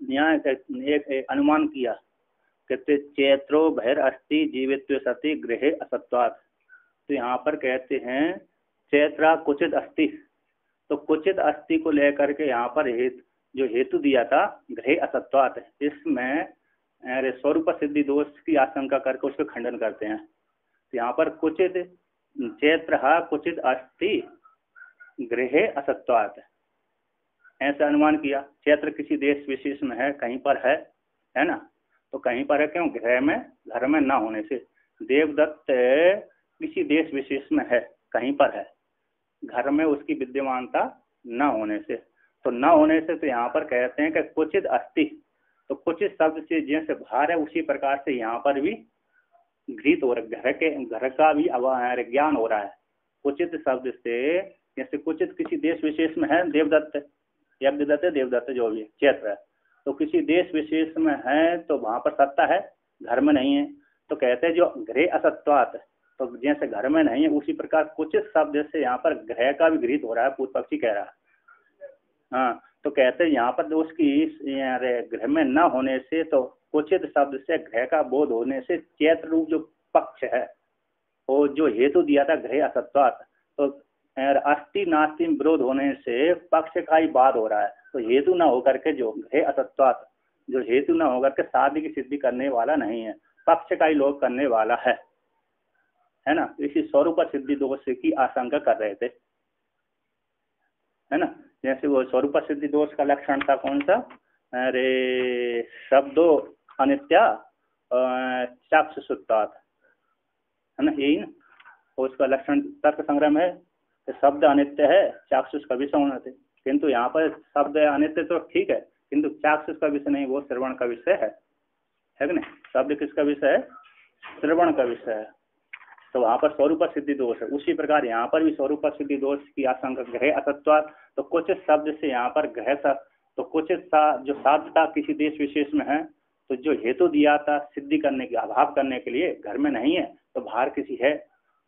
यहाँ एक अनुमान किया, कहते चैत्रो भैर अस्ति जीवित्व सति गृहे असत्वात्। तो यहाँ पर कहते हैं चैत्रा कुचित अस्ति, तो कुचित अस्ति को लेकर के यहाँ पर जो हेतु दिया था गृहे असत्वात्, इसमें स्वरूप सिद्धि दोष की आशंका करके उसका खंडन करते हैं। तो यहाँ पर कुचित चैत्र कुचित अस्ति गृहे असत्वात् ऐसा अनुमान किया। चैत्र किसी देश विशेष में है, कहीं पर है ना, तो कहीं पर है क्यों, गृह में घर में ना होने से। देवदत्त किसी देश विशेष में है, कहीं पर है, घर में उसकी विद्यमानता न होने से। तो न होने से तो यहाँ पर कहते हैं कि कुचित अस्ति, तो कुचित शब्द से जैसे भार है उसी प्रकार से यहाँ पर भी घृत हो रहा है, घर का भी ज्ञान हो रहा है। कुचित शब्द से जैसे कुचित किसी देश विशेष में है, देवदत्त यज्ञदत्त देवदत्त जो भी क्षेत्र है, तो किसी देश विशेष में है तो वहां पर सत्ता है, घर में नहीं है। तो कहते हैं जो गृह असत्वात्, तो जैसे घर में नहीं है उसी प्रकार कुचित शब्द से यहाँ पर गृह का भी गृहित हो रहा है, पूर्व पक्षी कह रहा है। हाँ, तो कहते हैं यहाँ पर दोष की गृह में न होने से, तो कुचित शब्द से गृह का बोध होने से चैत्र रूप जो पक्ष है वो जो हेतु दिया था गृह असत्वात्, तो अस्थि नास्ति विरोध होने से पक्ष का ही वाद हो रहा है। तो हेतु न होकर के जो गृह असत्वात्, जो हेतु न होकर के शादी की सिद्धि करने वाला नहीं है, पक्ष का ही लोग करने वाला है ना। इसी स्वरूप सिद्धि दोष की आशंका कर रहे थे, है ना। जैसे वो स्वरूप सिद्धि दोष का लक्षण था कौन सा, अरे शब्दो अनित्या चाक्षुषुत्वात्, है ना, यही ना। उसका लक्षण तर्क संग्रह में है कि शब्द अनित्य है, चाक्षुष का विषय होना थे, किंतु यहाँ पर शब्द अनित्य तो ठीक है, किंतु चाक्षुष का विषय नहीं, वो श्रवण का विषय है कि नहीं। शब्द किसका विषय है, श्रवण का विषय है। तो वहाँ पर स्वरूप सिद्धि दोष है। उसी प्रकार यहाँ पर भी स्वरूप सिद्धि दोष की आशंका गृह असत्वात्, तो कुछ शब्द से यहाँ पर गृह, तो कुछ जो साध्यता किसी देश विशेष में है, तो जो हेतु दिया था सिद्धि करने के अभाव करने के लिए घर में नहीं है, तो बाहर किसी है,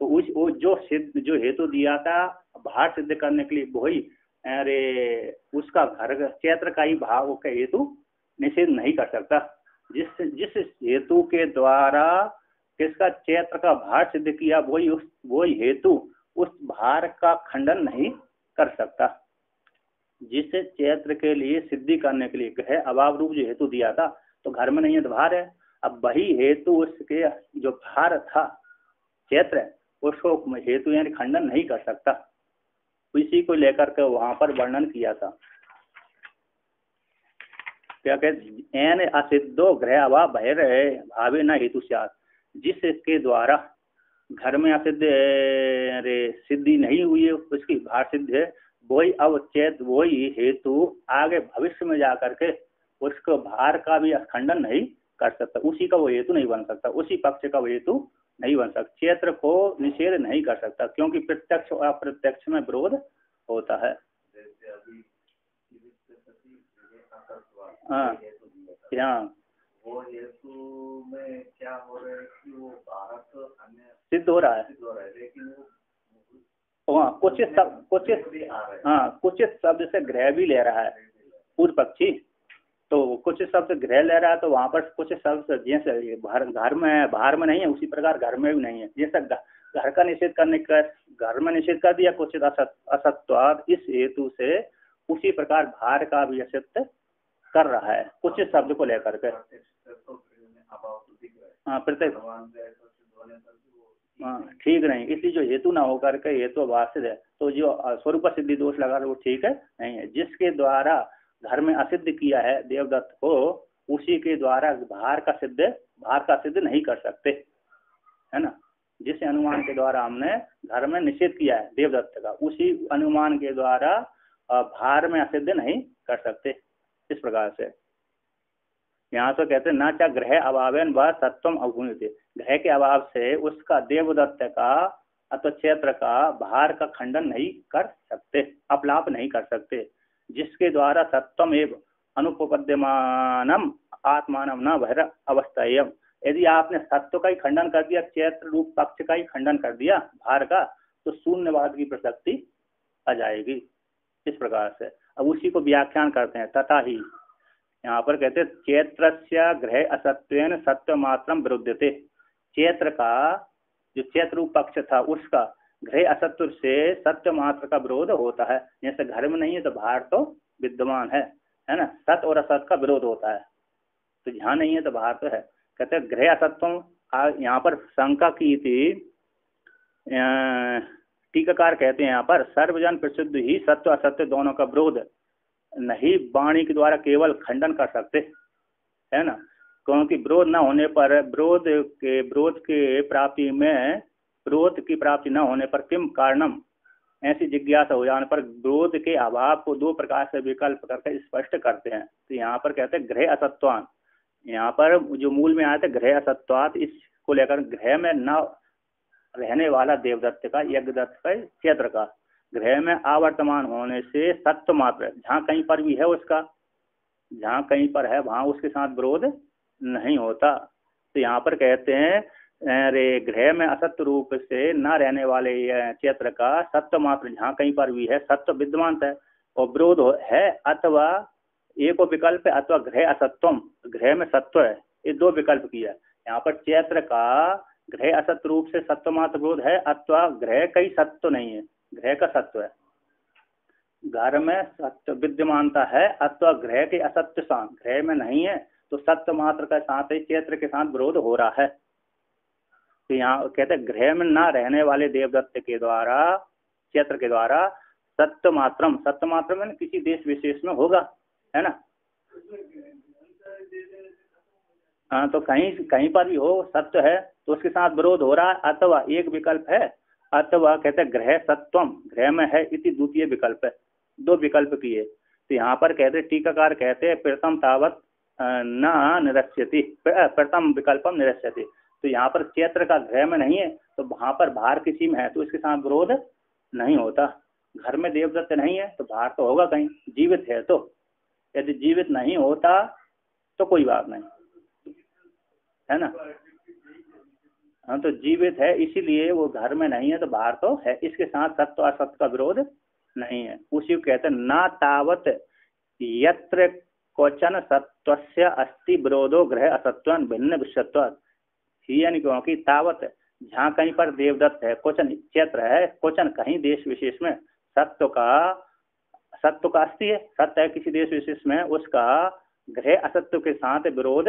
तो वो जो हेतु दिया था बाहर सिद्ध करने के लिए वही, अरे उसका घर क्षेत्र का ही भाव का हेतु निषेध नहीं कर सकता। जिस हेतु के द्वारा किसका क्षेत्र का भार सिद्ध किया वही हेतु उस भार का खंडन नहीं कर सकता। जिस क्षेत्र के लिए सिद्धि करने के लिए गृह अभाव रूप जो हेतु दिया था, तो घर में नहीं है तो भार है, अब वही हेतु उसके जो भार था क्षेत्र है उसको हेतु यानी खंडन नहीं कर सकता। इसी को लेकर के वहां पर वर्णन किया था। क्या कहते एन असिद्धो गृह अभाव भय रहे भावे न हेतु स्यात्, जिसके द्वारा घर में असिद्ध सिद्धि नहीं हुई है उसकी भार सिद्ध है, वही अवचेत वही हेतु आगे भविष्य में जाकर के उसको भार का भी खंडन नहीं कर सकता, उसी का वो हेतु नहीं बन सकता, उसी पक्ष का वो हेतु नहीं बन सकता, क्षेत्र को निषेध नहीं कर सकता, क्योंकि प्रत्यक्ष और अप्रत्यक्ष में विरोध होता है। हाँ, वो हेतु में क्या हो रहा है कि वो बाहर तो अन्य सिद्ध हो रहा है, लेकिन वो कुछ शब्द से गृह भी ले रहा है पूर्व पक्षी, तो कुछ शब्द गृह ले रहा है, तो वहां पर कुछ शब्द जैसे बाहर में नहीं है उसी प्रकार घर में भी नहीं है। जैसा घर का निषेध करने का घर में निषेध कर दिया कुछ असत्वाद, इस हेतु से उसी प्रकार भार का भी असत्य कर रहा है कुछ शब्द को लेकर के। हाँ, प्रत्येक ठीक नहीं, इसलिए जो हेतु ना होकर के हेतु अभाषित है, तो जो स्वरूप सिद्धि दोष लगा वो ठीक है नहीं है। जिसके द्वारा घर में असिद्ध किया है देवदत्त को, उसी के द्वारा भार का सिद्ध नहीं कर सकते, है ना। जिस अनुमान के द्वारा हमने घर में निषेध किया है देवदत्त का, उसी अनुमान के द्वारा भार में असिद्ध नहीं कर सकते। इस प्रकार से यहाँ तो कहते हैं ना चा ग्रह अभावेन व सत्वम अवगुणित, ग्रह के अभाव से उसका देवदत्त का अथवा क्षेत्र का भार का खंडन नहीं कर सकते, अपलाप नहीं कर सकते। जिसके द्वारा सत्वम एवं अनुपपद्यमानम आत्मानम न भैर अवस्थायम, यदि आपने सत्व का ही खंडन कर दिया, क्षेत्र रूप पक्ष का ही खंडन कर दिया भार का, तो शून्यवाद की प्रसक्ति आ जाएगी। इस प्रकार से अब उसी को व्याख्यान करते हैं। तथा ही यहाँ पर कहते चैत्रस्य ग्रह असत्वेन सत्व मात्रम विरुद्धते। चैत्र का जो चैत्र रूप पक्ष था उसका ग्रह असत्व से सत्य मात्र का विरोध होता है। जैसे घर में नहीं है तो बाहर तो विद्यमान है ना। सत्य और असत का विरोध होता है, तो जहाँ नहीं है तो बाहर तो है। कहते हैं ग्रह असत्वम, यहाँ पर शंका की थी, टीकाकार कहते हैं यहाँ पर सर्वजन प्रसिद्ध ही सत्य असत्य दोनों का विरोध नहीं वाणी के द्वारा केवल खंडन कर सकते, है ना। क्योंकि विरोध न होने पर, विरोध की प्राप्ति न होने पर किम कारणम, ऐसी जिज्ञासा हो जाने पर विरोध के अभाव को दो प्रकार से विकल्प करके स्पष्ट करते हैं। तो यहाँ पर कहते हैं ग्रह असत्वान, यहाँ पर जो मूल में आया था ग्रह असत्वात, इसको लेकर ग्रह में न रहने वाला देवदत्त का, यज्ञदत्त का, क्षेत्र का ग्रह में आवर्तमान होने से सत्य मात्र, जहाँ कहीं पर भी है उसका, जहाँ कहीं पर है वहाँ उसके साथ विरोध नहीं होता। तो यहाँ पर कहते हैं रे ग्रह में असत्य रूप से न रहने वाले क्षेत्र का सत्य मात्र जहाँ कहीं पर भी है सत्य विद्यमान है और विरोध है, अथवा एक विकल्प है अथवा ग्रह असत्वम, ग्रह में सत्व है, ये दो विकल्प किया। यहाँ पर क्षेत्र का ग्रह असत्य रूप से सत्व मात्र विरोध है, अथवा ग्रह का ही सत्व नहीं है, ग्रह का सत्व है, घर में सत्य विद्यमानता है, अथवा ग्रह के असत्य साथ, ग्रह में नहीं है तो सत्य मात्र के साथ ही क्षेत्र के साथ विरोध हो रहा है। तो यहाँ कहते हैं ग्रह में ना रहने वाले देवदत्त के द्वारा, क्षेत्र के द्वारा सत्य मात्रम, सत्य मात्र में किसी देश विशेष में होगा, है ना। हाँ, तो कहीं पर भी हो सत्य है तो उसके साथ विरोध हो रहा है, अथवा एक विकल्प है, अथवा कहते हैं ग्रह सत्वम, ग्रह में है इति द्वितीय विकल्प है, दो विकल्प किए। तो यहाँ पर कहते टीकाकार कहते हैं प्रथम तावत न निरस्यति, प्रथम विकल्पम निरस्यति। तो यहाँ पर क्षेत्र का ग्रह में नहीं है तो वहां पर बाहर किसी में है तो इसके साथ विरोध नहीं होता। घर में देवदत्त नहीं है तो बाहर तो होगा कहीं, जीवित है तो, यदि जीवित नहीं होता तो कोई बात नहीं, है ना। हाँ, तो जीवित है इसीलिए वो घर में नहीं है तो बाहर तो है, इसके साथ सत्य और असत्य का विरोध नहीं है। उसी को कहते हैं ना तावत यत्र क्वचन सत्वस्य अस्ति विरोधो ग्रह असत्वन भिन्न विषयत्वात्, यानी क्योंकि तावत जहाँ कहीं पर देवदत्त है, क्वचन क्षेत्र है, क्वचन कहीं देश विशेष में सत्व का अस्ति है, सत्य है किसी देश विशेष में, उसका ग्रह असत्व के साथ विरोध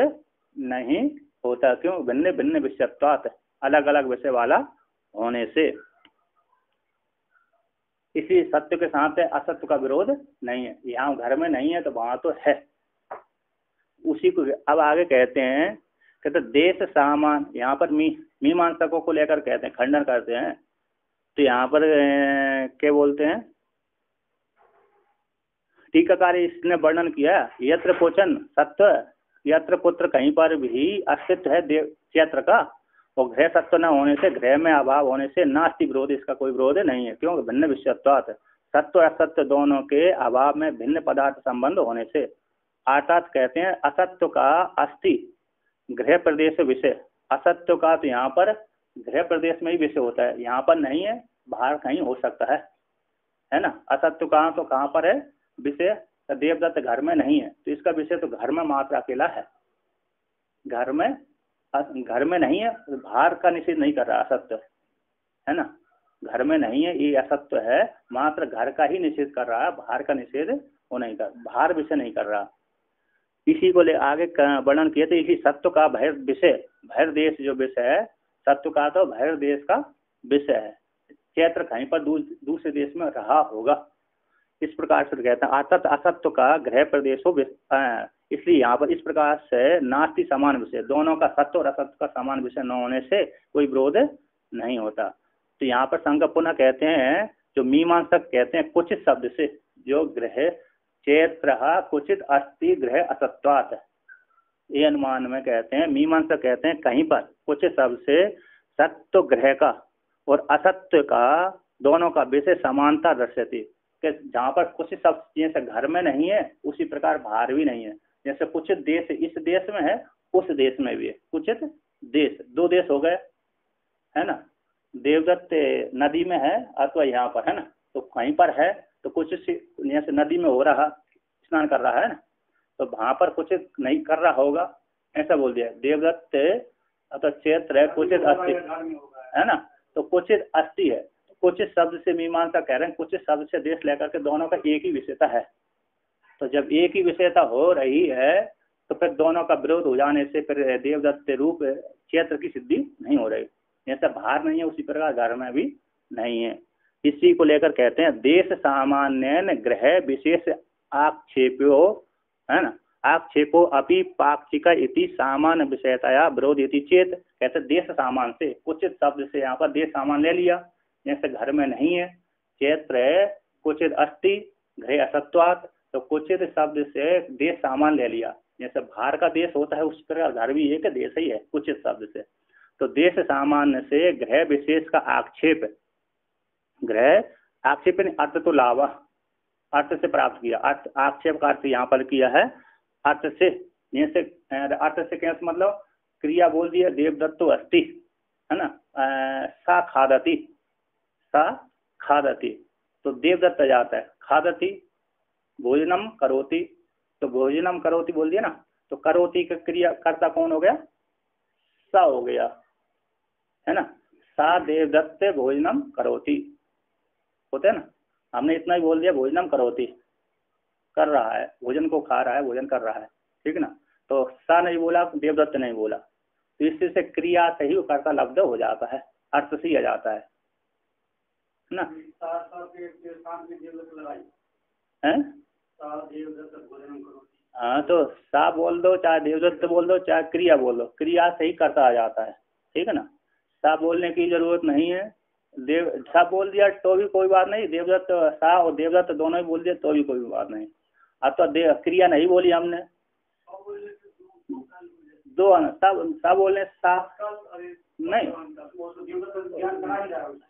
नहीं होता। क्यों? भिन्न भिन्न विषयत्वात्, अलग अलग विषय वाला होने से, इसी सत्य के साथ असत्य का विरोध नहीं है। यहाँ घर में नहीं है तो वहां तो है। उसी को अब आगे कहते हैं, कहते देश सामान, यहाँ पर मीमांसकों को लेकर कहते हैं, खंडन करते हैं। तो यहाँ पर क्या बोलते हैं, टीकाकार इसने वर्णन किया, यत्र क्वचन सत्व यत्र पुत्र, कहीं पर भी अस्तित्व है क्षेत्र का और ग्रह सत्व न होने से, ग्रह में अभाव होने से नास्ति विरोध, इसका कोई विरोध नहीं है। क्यों? भिन्न विषयत्वात्, सत्व और असत्य दोनों के अभाव में भिन्न पदार्थ संबंध होने से। अर्थात कहते हैं असत्व का अस्ति गृह प्रदेश विषय, असत्व का तो यहाँ पर गृह प्रदेश में ही विषय होता है, यहाँ पर नहीं है, बाहर कहीं हो सकता है ना। असत्व का तो कहाँ पर है विषय, देवदत्त घर में नहीं है तो इसका विषय तो घर में मात्र अकेला है, घर में नहीं है, बाहर का निषेध नहीं कर रहा असत्य, है ना। घर में नहीं है ये असत्य है, मात्र घर का ही निषेध कर रहा है, बाहर का निषेध वो नहीं कर, बाहर विषय नहीं कर रहा। इसी को ले आगे वर्णन किए थे, इसी सत्व का बहिर्विषय, बहिर्देश जो विषय है, सत्व का तो बहिर्देश का विषय है, क्षेत्र कहीं पर दूसरे देश में रहा होगा, इस प्रकार से कहते हैं। अर्थात असत्व का गृह प्रदेश हो, इसलिए यहाँ पर इस प्रकार से नास्ति समान विषय, दोनों का सत्य और असत्य का समान विषय न होने से कोई विरोध नहीं होता। तो यहाँ पर संग पुनः कहते हैं, जो मीमांसक कहते हैं कुचित शब्द से, जो ग्रह क्षेत्र कुचित अस्ति ग्रह असत्वात्, ये अनुमान में कहते हैं, मीमांसक कहते हैं कहीं पर कुचित शब्द से सत्य ग्रह का और असत्य का दोनों का विषय समानता दर्शाती, जहाँ पर कुछ शब्द जैसे घर में नहीं है उसी प्रकार बाहर भी नहीं है। जैसे कुछ देश इस देश में है, उस देश में भी है, कुछ देश, दो देश हो गए, है ना। देवदत्त नदी में है अथवा यहाँ पर, है ना, तो कहीं पर है तो कुछ जैसे नदी में हो रहा, स्नान कर रहा है ना, तो वहां पर कुछ नहीं कर रहा होगा, ऐसा बोल दिया। देवदत्त अतः क्षेत्र कुचित अस्थि है ना, तो कुचित अस्थि है। कुचित शब्द से मीमांसा कह रहे हैं, कुचित शब्द से देश लेकर के दोनों का एक ही विषयता है। तो जब एक ही विषयता हो रही है तो फिर दोनों का विरोध हो जाने से फिर देवदत्त रूप क्षेत्र की सिद्धि नहीं हो रही। जैसा बाहर नहीं है उसी प्रकार घर में भी नहीं है। इसी को लेकर कहते हैं देश सामान्य ग्रह विशेष आक्षेप्यो, है ना, आक्षेपो अपि पाक्षिक इति सामान्य विषयतया विरोध इति चेत। कहते देश सामान से, कुचित शब्द से यहाँ पर देश सामान ले लिया, जैसे घर में नहीं है, क्षेत्र कुचित अस्ति ग्रह असत्वात्, तो कुचित शब्द से देश सामान ले लिया, जैसे बाहर का देश होता है उस प्रकार घर भी एक देश ही है कुचित शब्द से। तो देश सामान्य से ग्रह विशेष का आक्षेप, ग्रह आक्षेप अर्थ तो लावा, अर्थ से प्राप्त किया, अर्थ आक्षेप का अर्थ यहाँ पर किया है अर्थ से। जैसे अर्थ से कैसे मतलब क्रिया बोल दिया देवदत्तो अस्ति, है ना, सा खादति, सा खादति, तो देवदत्त आ जाता है, खादति भोजनम करोति, तो भोजनम करोति बोल दिया ना, तो करोति का क्रिया कर्ता कौन हो गया, सा हो गया, है ना, सा देवदत्त भोजनम करोति होते है ना, हमने इतना ही बोल दिया भोजनम करोति, कर रहा है, भोजन को खा रहा है, भोजन कर रहा है, ठीक ना। तो सा नहीं बोला, देवदत्त नहीं बोला, तो इससे क्रिया से ही कर्ता लब्ध हो जाता है, अर्थ से ही आ जाता है ना। हाँ, तो सा बोल दो चाहे देवदत्त बोल दो चाहे क्रिया बोल दो, क्रिया से ही कर्ता आ जाता है, ठीक है ना। सा बोलने की जरूरत नहीं है, देव सा बोल दिया तो भी कोई बात नहीं, देवदत्त सा और देवदत्त दोनों ही बोल दिया तो भी कोई बात नहीं। अब तो क्रिया नहीं बोली हमने, दो सा बोलने सा नहीं,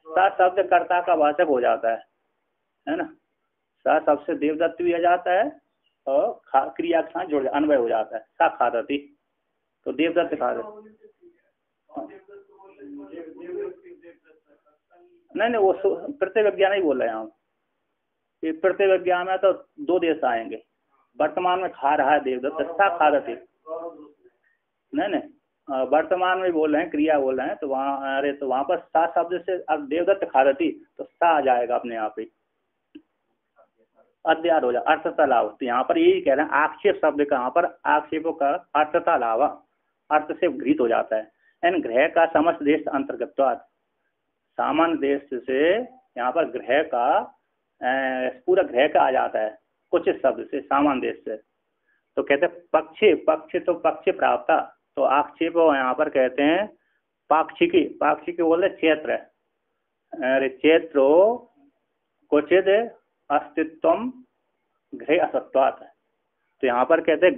सा शब्द कर्ता का वाचक हो जाता है ना, सा शब्द से देवदत्त भी आ जाता है और क्रिया के साथ जुड़ अन्वय हो जाता है, सा खादति, तो देवदत्त खादति। नहीं वो प्रत्यविज्ञा नहीं बोल रहे हैं हम, प्रत्यविज्ञा में तो दो देश आएंगे, वर्तमान में खा रहा है देवदत्त, सा खादति, नहीं वर्तमान में बोल रहे हैं, क्रिया बोल रहे हैं, तो वहाँ अरे तो वहाँ पर सा शब्द से अब देवदत्त खादति तो सा आ जाएगा अपने आप ही, अध्यार हो जाए अर्थता लाभ। तो यहाँ पर यही कह रहे हैं आक्षेप शब्द का यहाँ पर आक्षेपों का अर्थता लाभ अर्थ से गृहीत हो जाता है। एन ग्रह का समस्त देश अंतर्गत, सामान्य देश से यहाँ पर ग्रह का पूरा ग्रह का आ जाता है कुछ शब्द से, सामान्य देश से। तो कहते हैं पक्ष तो पक्ष प्राप्त, तो आक्षेप यहाँ पर कहते हैं पाक्षिकी, पाक्षिकी बोलते क्षेत्र, अरे क्षेत्रो क्वचिद अस्तित्वम ग्रह असत्वात्, तो यहाँ पर कहते हैं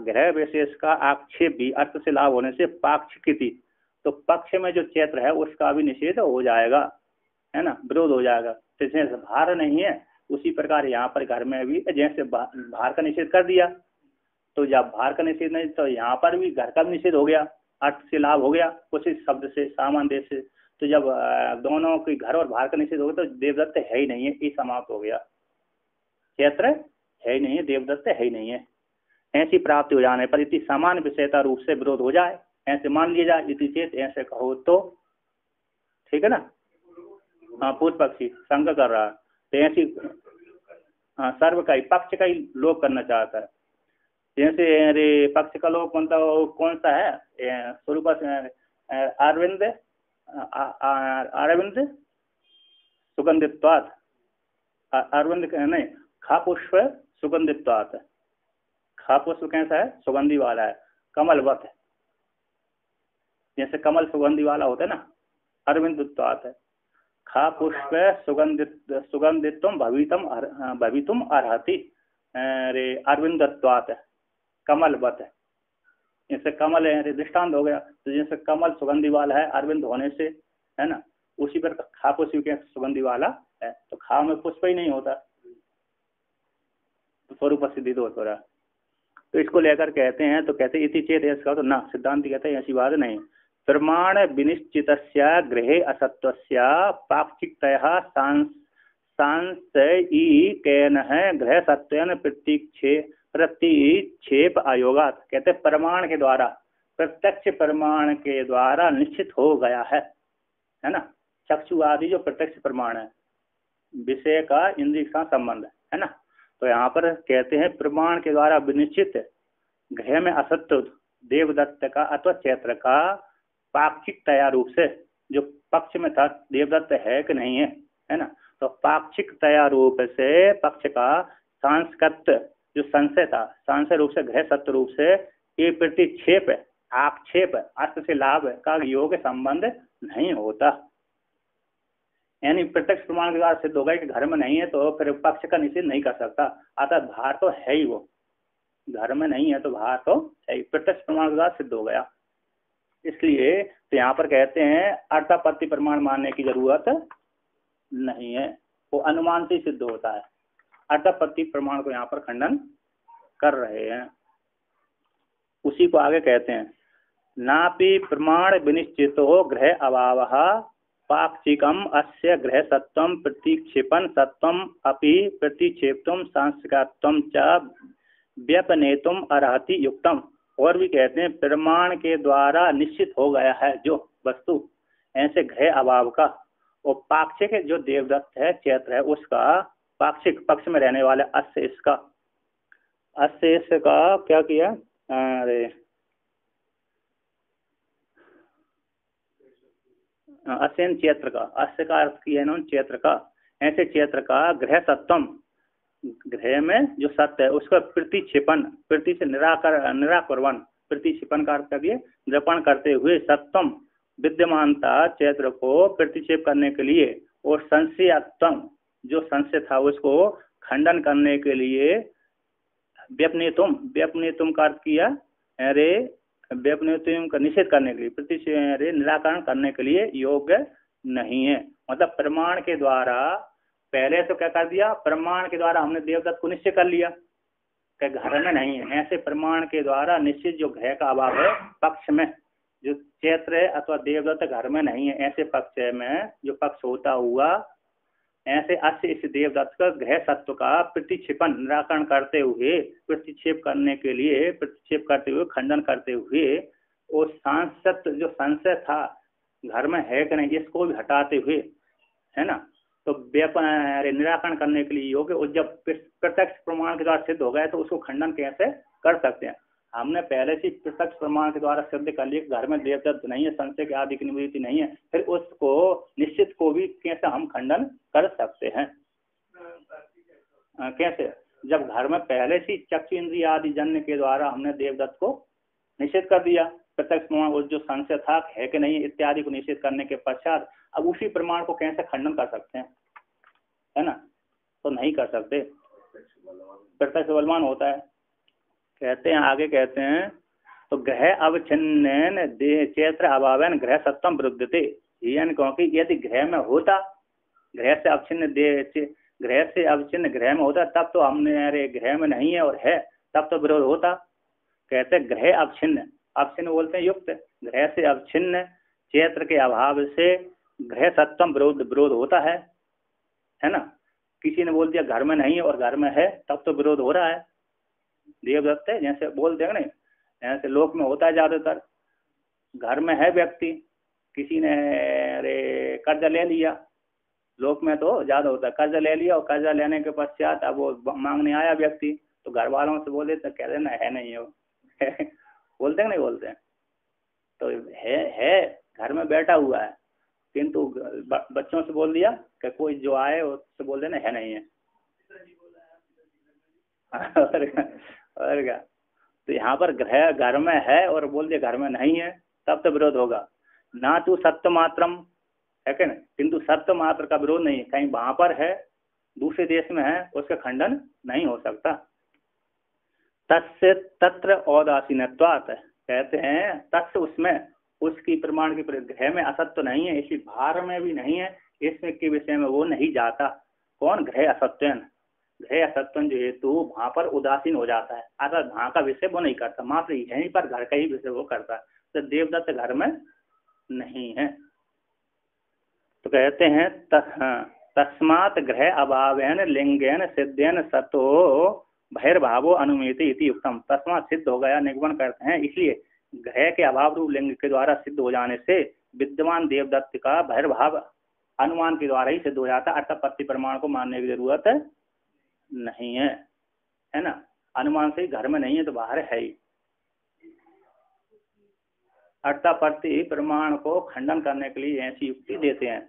ग्रह विशेष का आक्षेप भी अर्थ से लाभ होने से पाक्षिकी, तो पक्ष में जो क्षेत्र है उसका भी निषेध हो जाएगा, है ना, विरोध हो जाएगा। तो जैसे भार नहीं है उसी प्रकार यहाँ पर घर में भी जैसे भार का निषेध कर दिया, तो जब भार का निषेध नहीं तो यहाँ पर भी घर का निषेध हो गया, अर्थ से लाभ हो गया कुछ शब्द से, सामान्य देश से। तो जब दोनों के घर और भार का निषेध हो गया तो देवदत्त है ही नहीं है, ये समाप्त हो गया, क्षेत्र है ही नहीं है, देवदत्त है ही नहीं है। ऐसी प्राप्ति हो जाने पर इति समान विषयता रूप से विरोध हो जाए, ऐसे मान लिया जाए, इति चेत ऐसे कहो तो, ठीक है ना। हाँ, पूर्व पक्षी शंका कर रहा है, तो ऐसी हाँ सर्व का ही पक्ष का ही लोप करना चाहता है। जैसे अरे पक्ष का लोप कौन सा है, स्वरूप अरविंद अरविंद सुगंधित्वात्, अरविंद नहीं खा पुष्प सुगंधित्वात्, खा पुष्प कैसा है, सुगंधी वाला है, कमलवत है, जैसे कमल सुगंधी वाला होता है ना, अरविंदत्वात् है, खा पुष्प सुगंधित्वम भवितुम अर्हति, रे अरविंदत्वात् कमलवत है, जैसे कमल है दृष्टांत हो गया। तो जैसे कमल सुगंधी वाला है अरविंद होने से, है ना, उसी पर खा पुष्प के सुगंधी वाला है, तो खा में पुष्प ही नहीं होता, तो स्वरूप सिद्धि दोष हो रहा। तो इसको लेकर कहते हैं, तो कहते इति चेत ऐसा, तो ना सिद्धांत कहते हैं ऐसी बात नहीं। प्रमाण विनिश्चित गृहे असत्वस्य पाक्षिकतया सांसयी केन है ग्रह सत्वेन प्रतिक्षेप अयोगात, कहते प्रमाण के द्वारा, प्रत्यक्ष प्रमाण के द्वारा निश्चित हो गया है ना। चक्षु आदि जो प्रत्यक्ष प्रमाण है, विषय का इंद्रिय का संबंध है ना। तो यहाँ पर कहते हैं प्रमाण के द्वारा विनिश्चित ग्रह में असत्व देवदत्त का अथवा चैत्र का पाक्षिक तया रूप से, जो पक्ष में था देवदत्त है कि नहीं है ना, तो पाक्षिक तया रूप से पक्ष का सांस्कृत जो संशय था, संशय रूप से ग्रह सत्य रूप से ये प्रतिक्षेप आक्षेप अर्थ से लाभ का योग संबंध नहीं होता। यानी प्रत्यक्ष प्रमाण के द्वारा सिद्ध होगा कि घर में नहीं है तो फिर पक्ष का निषेध नहीं कर सकता, अतः भार तो है ही, वो घर में नहीं है तो भार तो है ही, प्रत्यक्ष प्रमाण के द्वारा सिद्ध हो गया। इसलिए तो यहाँ पर कहते हैं अर्थापत्ति प्रमाण मानने की जरूरत नहीं है, वो अनुमान से सिद्ध होता है। अर्थापत्ति प्रमाण को यहाँ पर खंडन कर रहे हैं। उसी को आगे कहते हैं नापि प्रमाण विनिश्चितो ग्रह अभाव पाक्षिकम अस्य ग्रह सत्वम प्रतिक्षेपण सत्वम अपि प्रतिक्षेप्तुम सांस्कृतम च व्यपनेतुम अर्हति युक्तम। और भी कहते हैं प्रमाण के द्वारा निश्चित हो गया है जो वस्तु, ऐसे ग्रह अभाव का, और पाक्षिक जो देवदत्त है चैत्र है उसका पाक्षिक पक्ष में रहने वाले अस्य इसका, अस्य इसका क्या किया, अरे असेन चैत्र का, अस्य का अर्थ किया इन्होंने चैत्र का, ऐसे चैत्र का ग्रह सत्वम, ग्रह में जो सत्य है उसका प्रतिक्षेपण, प्रति से निराकरण, प्रतिक्षेपण का अर्थ करिए निरूपण करते हुए सत्वम विद्यमानता चैत्र को प्रतिक्षेप करने के लिए, और संशयत्वम जो संशय था उसको खंडन करने के लिए व्यपनेतुम का अर्थ किया, अरे व्यपनेतुम का निषेध करने के लिए, प्रतिक्षेप निराकरण करने के लिए योग्य नहीं है। मतलब प्रमाण के द्वारा पहले तो क्या कर दिया, प्रमाण के द्वारा हमने देवदत्त को निश्चय कर लिया कि घर में नहीं है, ऐसे प्रमाण के द्वारा निश्चित जो ग्रह का अभाव है पक्ष में, जो चैत्र है अथवा देवदत्त घर में नहीं है, ऐसे पक्ष में जो पक्ष होता हुआ ऐसे अस्य इस देवदत्त का ग्रह सत्व का प्रतिक्षेपण निराकरण करते हुए, प्रतिक्षेप करने के लिए प्रतिक्षेप करते हुए खंडन करते हुए, और सांसत जो संशय था घर में है कि नहीं इसको भी हटाते हुए, है ना, तो निराकरण करने के लिए योग्य। और जब प्रत्यक्ष प्रमाण के द्वारा सिद्ध हो गए तो उसको खंडन कैसे कर सकते हैं। हमने पहले से प्रत्यक्ष प्रमाण के द्वारा सिद्ध कर लिया घर में देवदत्त नहीं है, संशय के आदि की निवृत्ति नहीं है, फिर उसको निश्चित को भी कैसे हम खंडन कर सकते हैं। कैसे, जब घर में पहले से चक्षु इंद्रिय आदि जन्य के द्वारा हमने देवदत्त को निषेध कर दिया, प्रत्यक्ष प्रमाण उस जो संशय था है कि नहीं इत्यादि को निषेध करने के पश्चात अब उसी प्रमाण को कैसे खंडन कर सकते हैं, है ना, तो नहीं कर सकते, प्रत्यक्ष बलवान होता है। कहते हैं आगे कहते हैं तो ग्रह अवच्छिन्न चैत्र अभावन ग्रह सत्वम विरुद्धते, यानी क्योंकि यदि ग्रह में होता, ग्रह से अवच्छिन्न ग्रह में होता तब तो हमने अरे ग्रह में नहीं है और है तब तो विरोध होता। कहते ग्रह अवच्छिन्न, अवच्छिन्न बोलते हैं युक्त, ग्रह से अवच्छिन्न चैत्र के अभाव से ग्रह सत्वम विरोध होता है ना। किसी ने बोल दिया घर में नहीं है और घर में है तब तो विरोध हो रहा है। देवदत्त है जैसे बोलते हैं ना, ऐसे लोक में होता है ज्यादातर, घर में है व्यक्ति, किसी ने अरे कर्जा ले लिया, लोक में तो ज्यादा होता है, कर्जा ले लिया और कर्जा लेने के पश्चात अब वो मांगने आया व्यक्ति तो घर वालों से बोले तो कह देना है नहीं हो बोलते हैं नहीं बोलते हैं, तो है घर में बैठा हुआ है, किंतु बच्चों से बोल दिया कि कोई जो आए उससे बोल देना है नहीं है और क्या, तो यहाँ पर ग्रह घर में है और बोल दिया घर में नहीं है तब तो विरोध होगा। ना तो सत्य मात्रम है क्या, किंतु सत्य मात्र का विरोध नहीं है, कहीं वहां पर है दूसरे देश में है उसका खंडन नहीं हो सकता। तस्य तत्र औदासीनत्वात्, कहते हैं तस्य उसमें उसकी प्रमाण की ग्रह में असत्य नहीं है, इसी भार में भी नहीं है, इसमें के विषय में वो नहीं जाता। कौन, ग्रह असत्यन, ग्रह असत्यन जो हेतु वहां पर उदासीन हो जाता है, अर्थात वहां का विषय वो नहीं करता, मात्र यहीं पर घर का ही विषय वो करता है, तो देवदत्त घर में नहीं है। तो कहते हैं तस्मात् ग्रह अभावेन लिंगेन सिद्धेन सतो बहिर्भावो अनुमेति इति उत्तम, तस्मात् सिद्ध हो गया, निगमन करते हैं। इसलिए घय के अभाव रूप लिंग के द्वारा सिद्ध हो जाने से विद्यमान देवदत्त का बहिर्भाव अनुमान के द्वारा ही सिद्ध हो जाता है। अर्थापत्ति प्रमाण को मानने की जरूरत नहीं है ना। अनुमान से ही घर में नहीं है तो बाहर है ही। अर्थापत्ति प्रमाण को खंडन करने के लिए ऐसी युक्ति देते हैं।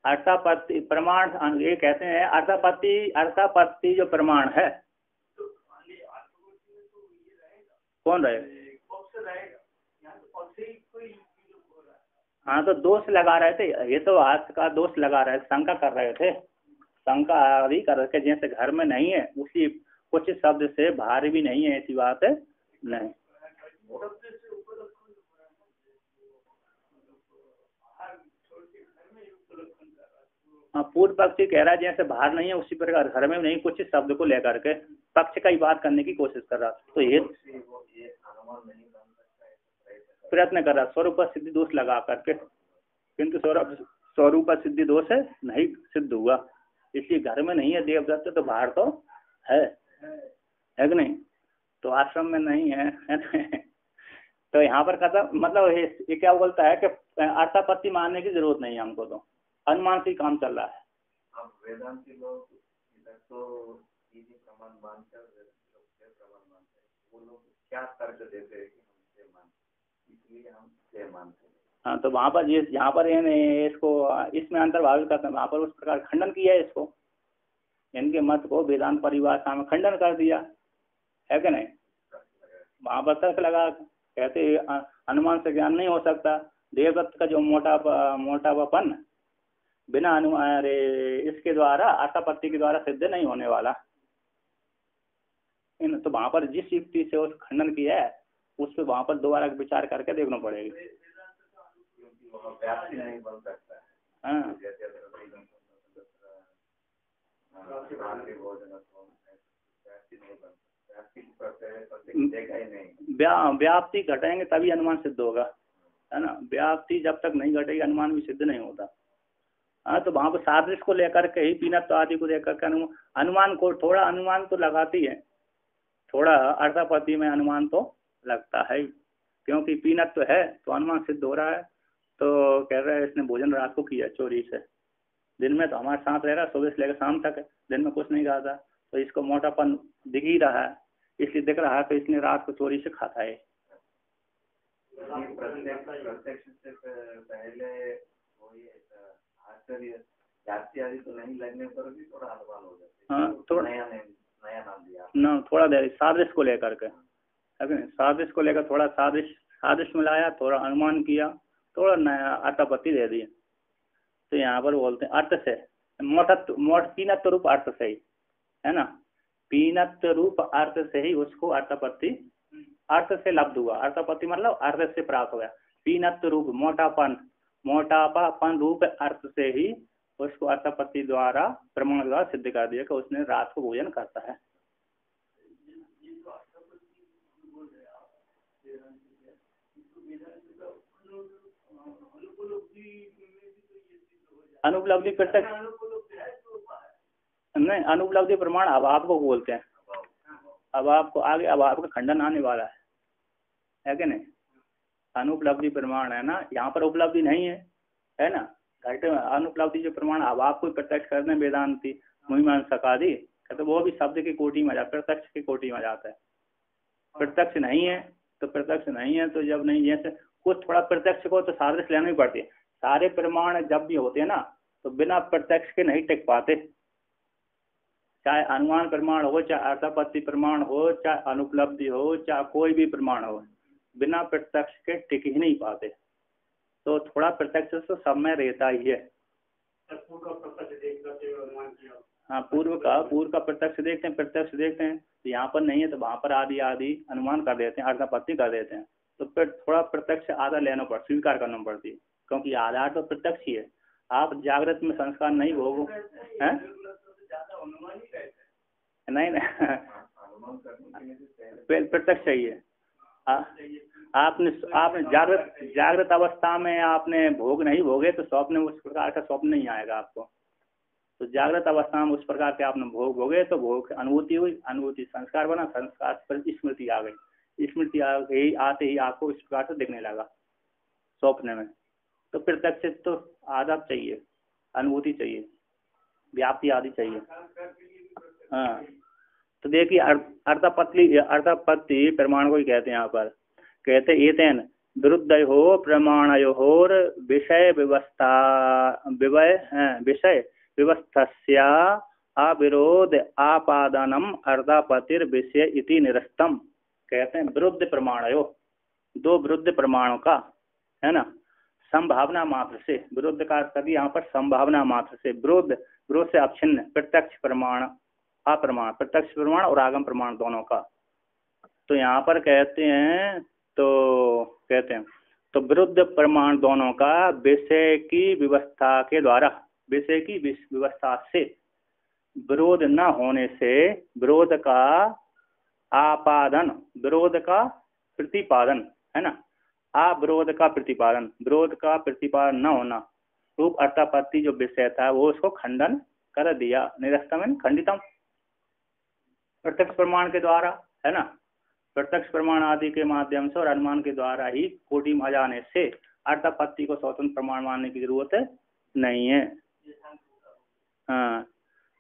अर्थापत्ति प्रमाण ये कहते हैं, अर्थापत्ति जो प्रमाण है, कौन रहे? हाँ तो दोष लगा रहे थे, ये तो आज का दोष लगा रहे थे, शंका कर रहे थे, शंका आदि कर रहे थे। जैसे घर में नहीं है उसी कुछ शब्द से बाहर भी नहीं है, ऐसी बात है नहीं। हाँ पूर्व पक्षी कह रहा है जैसे बाहर नहीं है उसी प्रकार घर में नहीं, कुछ शब्द को लेकर के पक्ष का ही बात करने की कोशिश कर रहा। तो ये प्रयत्न कर रहा स्वरूप सिद्धि दोष लगा करके, किंतु स्वरूप सिद्धि दोष नहीं सिद्ध हुआ। इसलिए घर में नहीं है देवदत्त तो बाहर तो है कि नहीं? तो आश्रम में नहीं है तो यहाँ पर कहता मतलब ये क्या बोलता है कि अर्थापत्ति मानने की जरूरत नहीं है हमको, तो अनुमान से ही काम चल रहा है। अब वेदांती लोग इधर तो प्रमाण मानते हैं, वो लोग क्या तर्क देते हैं कि हम से मानते, इसलिए हम से मानते हैं। हाँ तो वहाँ पर यहाँ पर इसको इसमें अंतर्भावित करते हैं, वहाँ पर उस प्रकार खंडन किया है इसको, इनके मत को वेदांत परिभाषा में खंडन कर दिया है कि नहीं। वहाँ पर तर्क लगा, कहते अनुमान से ज्ञान नहीं हो सकता, देवदत्त का जो मोटापापन बिना अनुमान इसके द्वारा अर्थापत्ति के द्वारा सिद्ध नहीं होने वाला। तो वहाँ पर जिस युक्ति से उस खंडन किया है उस पर वहाँ पर दोबारा विचार करके देखना पड़ेगा। हाँ व्याप्ति घटेंगे तभी अनुमान सिद्ध होगा, है ना। व्याप्ति जब तक नहीं घटेगी अनुमान भी सिद्ध नहीं होता। हाँ तो वहाँ पर सादृश्य को लेकर के ही पीनत्व आदि को लेकर के अनुमान को थोड़ा अनुमान तो लगाती है, थोड़ा अर्थापत्ति में अनुमान तो लगता है, क्योंकि पीनत्व है तो अनुमान सिद्ध हो रहा है। तो कह रहे हैं इसने भोजन रात को किया चोरी से, दिन में तो हमारे साथ रह रहा, सुबह से लेकर शाम तक है, दिन में कुछ नहीं खाता, तो इसको मोटापन दिख ही रहा है, इसलिए दिख रहा है तो इसने रात को चोरी से खाता है। प्रत्यक्ष से पहले जाति आदि तो नहीं लगने पर भी थोड़ा अनुमान हो जाता है। हाँ थोड़ा नया नाम दिया ना, थोड़ा देर सादृश्य को लेकर के, सादृश्य को लेकर थोड़ा सादृश्य मिलाया, थोड़ा अनुमान किया, थोड़ा नया अर्थापत्ति दे दिया। तो यहाँ पर बोलते हैं अर्थ से पीनत्व रूप अर्थ से ही, है ना, पीनत्व रूप अर्थ से ही उसको अर्थापत्ति अर्थ से लब्ध हुआ। अर्थापत्ति मतलब अर्थ से प्राप्त हो गया। पीनत्व रूप मोटापापन रूप अर्थ से ही उसको अर्थापत्ति द्वारा प्रमाण द्वारा सिद्ध कर दिया कि उसने रात को भोजन करता है। अनुपलब्धि प्रत्यक्ष नहीं, अनुपलब्धि प्रमाण अभाव को बोलते हैं। अब आपको आगे अभाव का खंडन आने वाला है कि नहीं। अनुपलब्धि प्रमाण है ना, यहाँ पर उपलब्धि नहीं है ना, घटे अनुपलब्धि जो प्रमाण अभाव को प्रत्यक्ष करते हैं वेदांती मीमांसक आदि, तो वो भी शब्द की कोटि में जाता है, प्रत्यक्ष की कोटि में जाता है। प्रत्यक्ष नहीं है तो प्रत्यक्ष नहीं है, तो जब नहीं जैसे कुछ थोड़ा प्रत्यक्ष को तो सादृश्य लेना ही पड़ती है। सारे प्रमाण जब भी होते हैं ना तो बिना प्रत्यक्ष के नहीं टिक पाते, चाहे अनुमान प्रमाण हो, चाहे अर्थापत्ति प्रमाण हो, चाहे अनुपलब्धि हो, चाहे कोई भी प्रमाण हो, बिना प्रत्यक्ष के टिक ही नहीं पाते। तो थोड़ा प्रत्यक्ष तो सब में रहता ही है। हाँ पूर्व का प्रत्यक्ष देखते हैं तो यहाँ पर नहीं है तो वहाँ पर आदि अनुमान कर देते हैं, अर्थापत्ति कर देते हैं। तो फिर थोड़ा प्रत्यक्ष आधा लेना पड़ता, स्वीकार करना पड़ती है, क्योंकि आधार तो प्रत्यक्ष ही है। आप जागृत में संस्कार नहीं भोगो हैं, नहीं प्रत्यक्ष चाहिए। आपने जागृत अवस्था में आपने भोग नहीं भोगे तो स्वप्न उस प्रकार का स्वप्न नहीं आएगा आपको, तो जागृत अवस्था में उस प्रकार के आपने भोग भोगे तो भोग अनुभूति हुई, अनुभूति संस्कार बना, संस्कार पर स्मृति आ गई, स्मृति आ गई, आते ही आपको इस प्रकार से दिखने लगा स्वप्न में। तो प्रत्यक्ष तो आदत चाहिए, अनुभूति चाहिए, व्याप्ति आदि चाहिए। हाँ, तो देखिए अर्थापत्ति प्रमाण को ही कहते हैं। यहाँ पर कहते एतेन विरुद्धयोः प्रमाणयोः विषय व्यवस्थस्या अविरोध आपादनम अर्थापत्तिर विषय इति निरस्तम। कहते हैं विरुद्ध प्रमाणयो, दो विरुद्ध प्रमाणों का, है ना, संभावना मात्र से, विरुद्ध का अर्थ यहाँ पर संभावना मात्र से, विरोध से अवच्छिन्न प्रत्यक्ष प्रमाण, अप्रमाण, प्रत्यक्ष प्रमाण और आगम प्रमाण दोनों का। तो यहाँ पर कहते हैं तो विरुद्ध प्रमाण दोनों का विषय की व्यवस्था के द्वारा, विषय की व्यवस्था से विरोध न होने से विरोध का आपादन, विरोध का प्रतिपादन, है ना, अविरोध का प्रतिपादन, विरोध का प्रतिपादन न होना रूप अर्थापत्ति जो विषय था वो उसको खंडन कर दिया, निरस्तम खंडितम, प्रत्यक्ष प्रमाण के द्वारा, है ना, प्रत्यक्ष प्रमाण आदि के माध्यम से और अनुमान के द्वारा ही कोटि में आ जाने से अर्थापत्ति को स्वतंत्र प्रमाण मानने की जरूरत नहीं है। हाँ,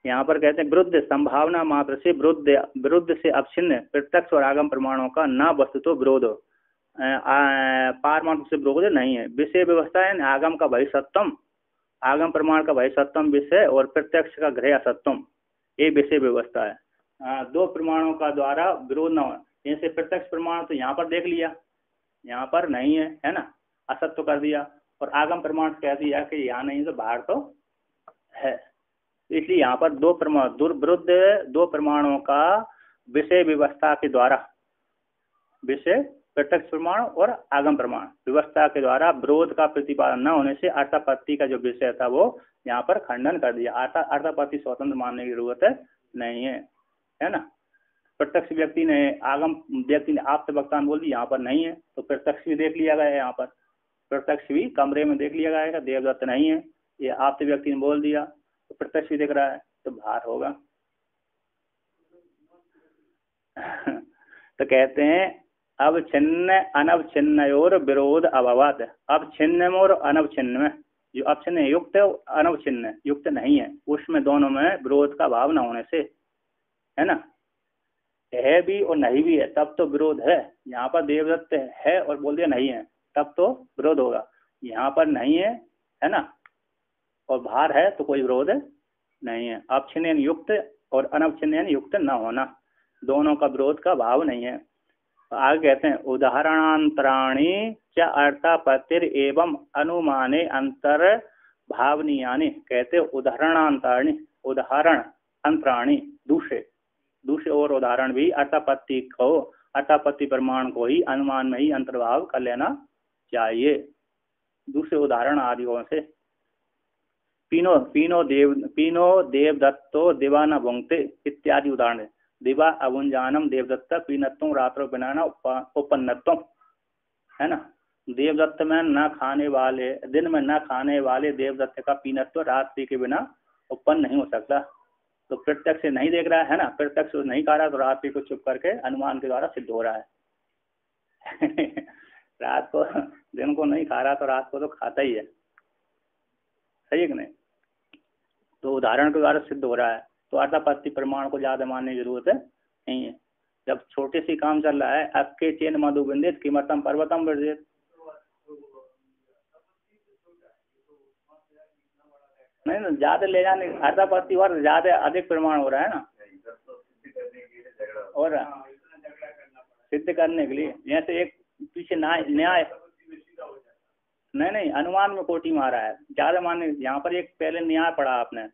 यहाँ पर कहते हैं विरुद्ध संभावना मात्र से विरुद्ध से अवच्छिन्न प्रत्यक्ष और आगम प्रमाणों का न वस्तु तो विरोध, पारमार्थ से विरोध नहीं है। विषय व्यवस्था है आगम का भय सत्यम, आगम प्रमाण का भय सत्यम विषय और प्रत्यक्ष का गृह असत्यम, ये विषय व्यवस्था है। दो प्रमाणों का द्वारा विरोध न हो, जैसे प्रत्यक्ष प्रमाण तो यहाँ पर देख लिया, यहाँ पर नहीं है ना, असत्य कर दिया, और आगम प्रमाण कह दिया कि यहाँ नहीं तो बाहर तो है। इसलिए यहाँ पर दो प्रमाणों का विषय व्यवस्था के द्वारा, विषय प्रत्यक्ष प्रमाण और आगम प्रमाण व्यवस्था के द्वारा विरोध का प्रतिपादन न होने से अर्थापत्ति का जो विषय था वो यहाँ पर खंडन कर दिया। अर्थापत्ति स्वतंत्र मानने की जरूरत नहीं है ना। प्रत्यक्ष व्यक्ति ने, आगम व्यक्ति ने आप वक्ता बोल दी, यहाँ पर नहीं है, तो प्रत्यक्ष भी देख लिया गया है, यहाँ पर प्रत्यक्ष भी कमरे में देख लिया गया है, देवदत्त नहीं है, ये आप व्यक्ति ने बोल दिया तो प्रत्यक्ष भी देख रहा है, तो बाहर होगा। तो कहते हैं अवच्छिन्न अनवच्छिन्नयोर विरोध अभावात्, अवच्छिन्न और अनवच्छिन्न में, जो अवच्छिन्न युक्त है अनवच्छिन्न युक्त नहीं है, उसमें दोनों में विरोध का भाव न होने से, है ना, है भी और नहीं भी है तब तो विरोध है। यहाँ पर देवदत्त है और बोल दिया नहीं है, तब तो विरोध होगा। यहाँ पर नहीं है ना, और बाहर है तो कोई विरोध नहीं है। अवच्छिन्न युक्त और अनवच्छिन्न युक्त न होना, दोनों का विरोध का भाव नहीं है। आगे कहते हैं उदाहरणांतराणि च अर्थापत्तिर एवं अनुमाने अंतर भावनीयानि। कहते उदाहरणांतराणि, उदाहरण अंतराणि दूसरे और उदाहरण भी अर्थापत्ति को, अर्थापत्ति प्रमाण को ही अनुमान में ही अंतर्भाव कर लेना चाहिए। दूसरे उदाहरण आदियों से पीनो देवदत्तो दिवा न भुंगते इत्यादि उदाहरण। दिवा अभुंजानम देवदत्त पीनत्व रात्रो बनाना उपन्नत्व, है ना, देवदत्त में न खाने वाले, दिन में न खाने वाले देवदत्त का पीनत्व रात्रि के बिना उत्पन्न नहीं हो सकता। तो प्रत्यक्ष से नहीं देख रहा है ना, प्रत्यक्ष नहीं खा रहा तो रात्रि को चुप करके अनुमान के द्वारा सिद्ध हो रहा है। रात को, दिन को नहीं खा रहा तो रात को तो खाता ही है, सही है कि नहीं। तो उदाहरण के द्वारा सिद्ध हो रहा है, तो अर्थापत्ति प्रमाण को ज्यादा मानने की जरूरत नहीं है। जब छोटे सी काम चल रहा है, अक्के चेन मधु बिंदित किमतम पर्वतम वर्जित, नहीं ज्यादा ले जाने, अर्थापत्ति और ज्यादा अधिक प्रमाण हो रहा है ना, और सिद्ध करने के लिए जैसे एक पीछे न्याय नहीं अनुमान में कोटि में आ रहा है, ज्यादा मानने। यहाँ पर एक पहले न्याय पढ़ा आपने,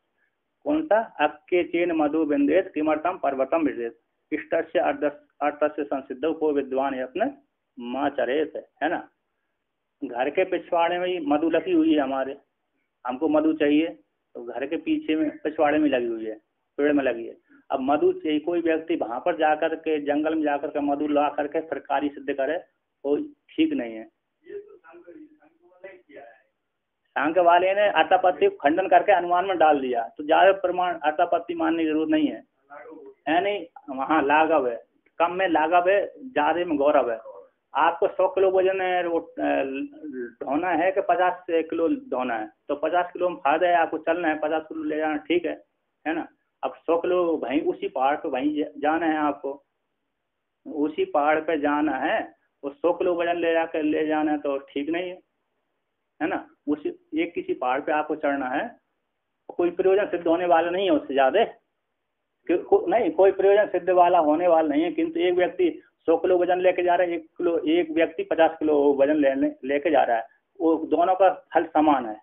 कौन सा, अक्के चेन मधु बिंदेत किमर्थम पर्वतम विजेत इष्ट से अर्थ से संसिद्ध को विद्वान अपने माँ चरेत, है ना। घर के पिछवाड़े में ही मधु लगी हुई है हमारे, हमको मधु चाहिए तो घर के पीछे में पिछवाड़े में लगी हुई है, पेड़ में लगी है। अब मधु चाहिए, कोई व्यक्ति वहां पर जाकर के जंगल में जाकर के मधु ला करके फिर कार्य सिद्ध करे, वो ठीक नहीं है। सांख्य वाले ने अर्थापत्ति को खंडन करके अनुमान में डाल दिया, तो ज्यादा प्रमाण अर्थापत्ति मानने की जरूरत नहीं है नहीं। वहाँ लाघव है, कम में लाघव है, ज्यादा में गौरव है। आपको 100 किलो वजन ढोना है कि 50 किलो ढोना है, तो 50 किलो में फायदा है, आपको चलना है, 50 किलो ले जाना ठीक है ना। अब 100 किलो वहीं उसी पहाड़ पे वहीं जाना है, आपको उसी पहाड़ पे जाना है, वो 100 किलो वजन ले जाना है तो ठीक नहीं है ना। उसी एक किसी पहाड़ पे आपको चढ़ना है, कोई प्रयोजन सिद्ध होने वाला नहीं है उससे ज्यादा नहीं, कोई प्रयोजन सिद्ध वाला होने वाला नहीं है। किंतु एक व्यक्ति 100 किलो वजन लेके जा रहा है, एक व्यक्ति 50 किलो वजन लेके जा रहा है, वो दोनों का फल समान है,